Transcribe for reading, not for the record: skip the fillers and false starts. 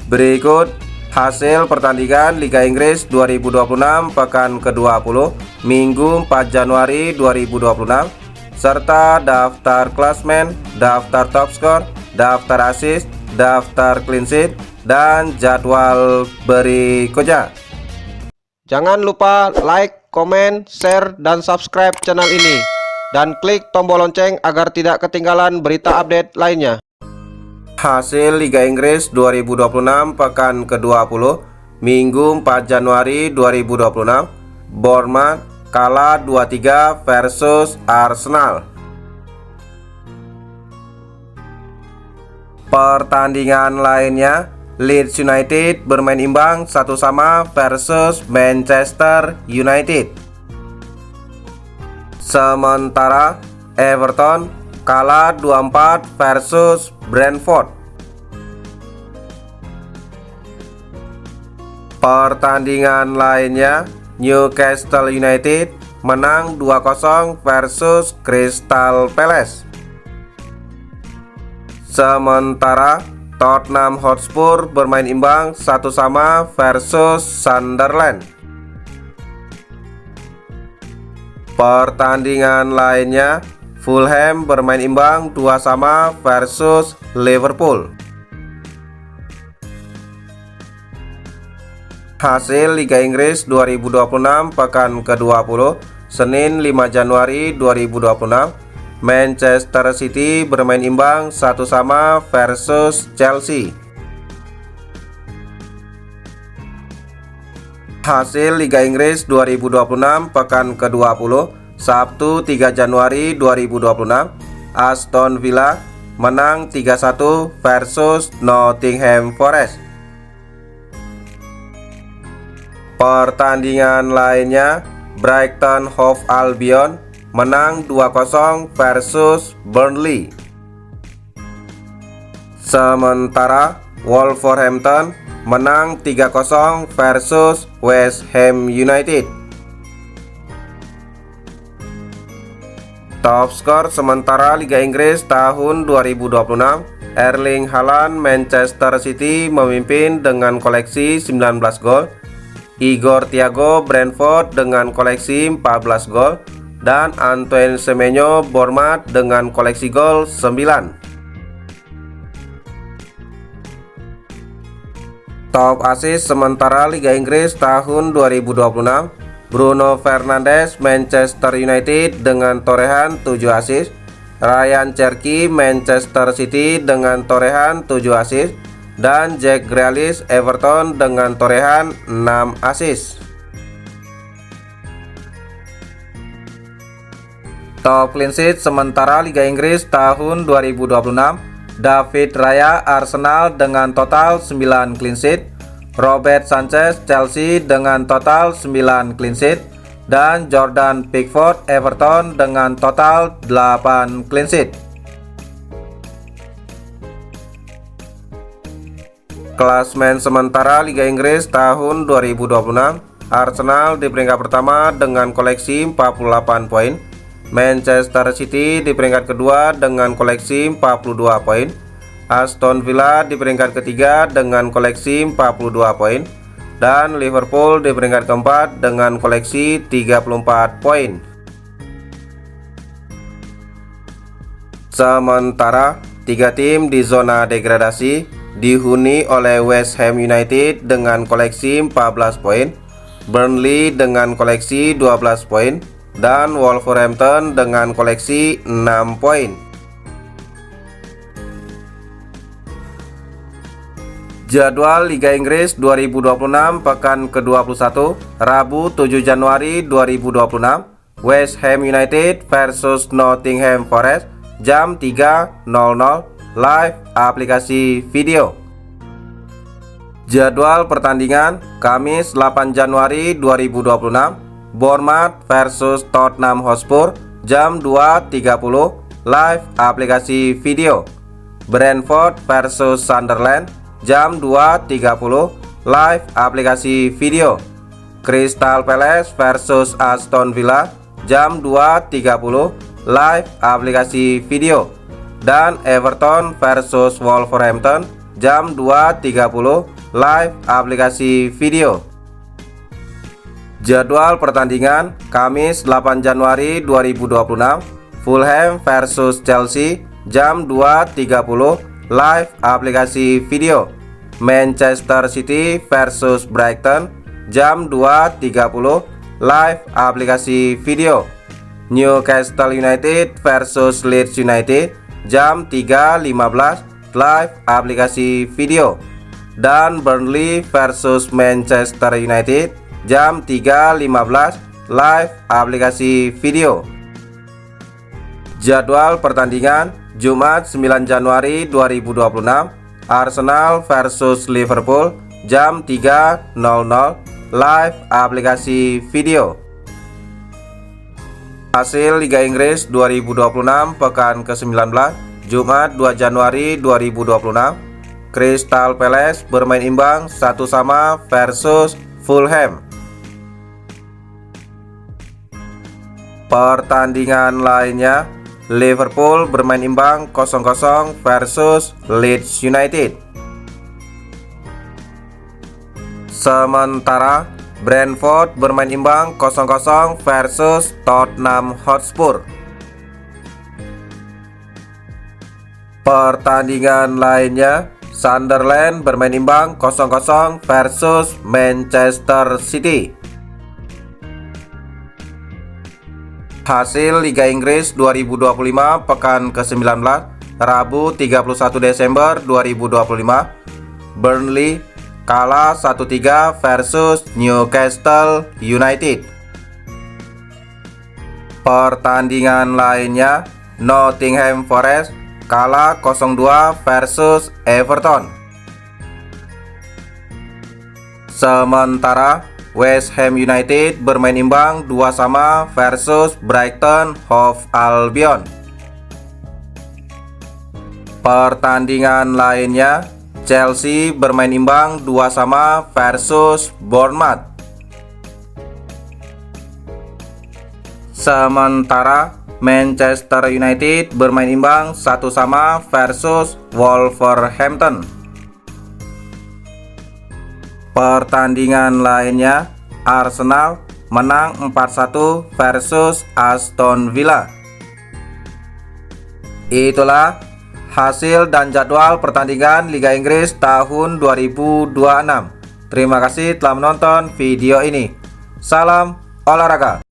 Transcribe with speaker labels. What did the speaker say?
Speaker 1: Berikut hasil pertandingan Liga Inggris 2026 pekan ke-20 Minggu 4 Januari 2026 serta daftar klasmen, daftar top skor, daftar assist, daftar clean sheet, dan jadwal berikutnya. Jangan lupa like, komen, share, dan subscribe channel ini dan klik tombol lonceng agar tidak ketinggalan berita update lainnya. Hasil Liga Inggris 2026 pekan ke-20 Minggu 4 Januari 2026. Bournemouth kalah 2-3 versus Arsenal. Pertandingan lainnya, Leeds United bermain imbang 1-1 versus Manchester United. Sementara Everton kalah 2-4 versus Brentford. Pertandingan lainnya, Newcastle United menang 2-0 versus Crystal Palace. Sementara Tottenham Hotspur bermain imbang 1-1 versus Sunderland. Pertandingan lainnya, Fulham bermain imbang 2-2 versus Liverpool. Hasil Liga Inggris 2026 pekan ke-20 Senin 5 Januari 2026. Manchester City bermain imbang 1-1 versus Chelsea. Hasil Liga Inggris 2026 pekan ke-20 Sabtu 3 Januari 2026. Aston Villa menang 3-1 versus Nottingham Forest. Pertandingan lainnya, Brighton Hove Albion menang 2-0 versus Burnley. Sementara Wolverhampton menang 3-0 versus West Ham United. Top skor sementara Liga Inggris tahun 2026, Erling Haaland Manchester City memimpin dengan koleksi 19 gol, Igor Thiago Brentford dengan koleksi 14 gol, dan Antoine Semenyo Bournemouth dengan koleksi gol 9. Top assist sementara Liga Inggris tahun 2026, Bruno Fernandes Manchester United dengan torehan 7 assist, Ryan Cherky Manchester City dengan torehan 7 assist, dan Jack Grealish Everton dengan torehan 6 assist. Top clean sheet sementara Liga Inggris tahun 2026, David Raya Arsenal dengan total 9 clean sheet, Robert Sanchez Chelsea dengan total 9 clean sheet, dan Jordan Pickford Everton dengan total 8 clean sheet. Klasmen sementara Liga Inggris tahun 2026, Arsenal di peringkat pertama dengan koleksi 48 poin, Manchester City di peringkat kedua dengan koleksi 42 poin, Aston Villa di peringkat ketiga dengan koleksi 42 poin, dan Liverpool di peringkat keempat dengan koleksi 34 poin. Sementara 3 tim di zona degradasi dihuni oleh West Ham United dengan koleksi 14 poin, Burnley dengan koleksi 12 poin, dan Wolverhampton dengan koleksi 6 poin. Jadwal Liga Inggris 2026 pekan ke-21 Rabu 7 Januari 2026, West Ham United versus Nottingham Forest jam 3.00 live aplikasi video. Jadwal pertandingan Kamis 8 Januari 2026, Bournemouth versus Tottenham Hotspur jam 2.30 live aplikasi video. Brentford versus Sunderland jam 2.30 live aplikasi video. Crystal Palace versus Aston Villa jam 2.30 live aplikasi video. Dan Everton versus Wolverhampton jam 2.30 live aplikasi video. Jadwal pertandingan Kamis 8 Januari 2026, Fulham versus Chelsea jam 2.30 live aplikasi video. Manchester City versus Brighton jam 2.30 live aplikasi video. Newcastle United versus Leeds United jam 3.15 live aplikasi video. Dan Burnley versus Manchester United jam 3.15 live aplikasi video. Jadwal pertandingan Jumat 9 Januari 2026, Arsenal versus Liverpool jam 3.00 live aplikasi video. Hasil Liga Inggris 2026 pekan ke-19 Jumat 2 Januari 2026, Crystal Palace bermain imbang 1-1 versus Fulham. Pertandingan lainnya, Liverpool bermain imbang 0-0 versus Leeds United. Sementara Brentford bermain imbang 0-0 versus Tottenham Hotspur. Pertandingan lainnya, Sunderland bermain imbang 0-0 versus Manchester City. Hasil Liga Inggris 2025 pekan ke-19 Rabu 31 Desember 2025, Burnley kalah 1-3 versus Newcastle United. Pertandingan lainnya, Nottingham Forest kalah 0-2 versus Everton. Sementara West Ham United bermain imbang 2-2 versus Brighton Hove Albion. Pertandingan lainnya, Chelsea bermain imbang 2-2 versus Bournemouth. Sementara Manchester United bermain imbang 1-1 versus Wolverhampton. Pertandingan lainnya, Arsenal menang 4-1 versus Aston Villa. Itulah hasil dan jadwal pertandingan Liga Inggris tahun 2026. Terima kasih telah menonton video ini. Salam olahraga.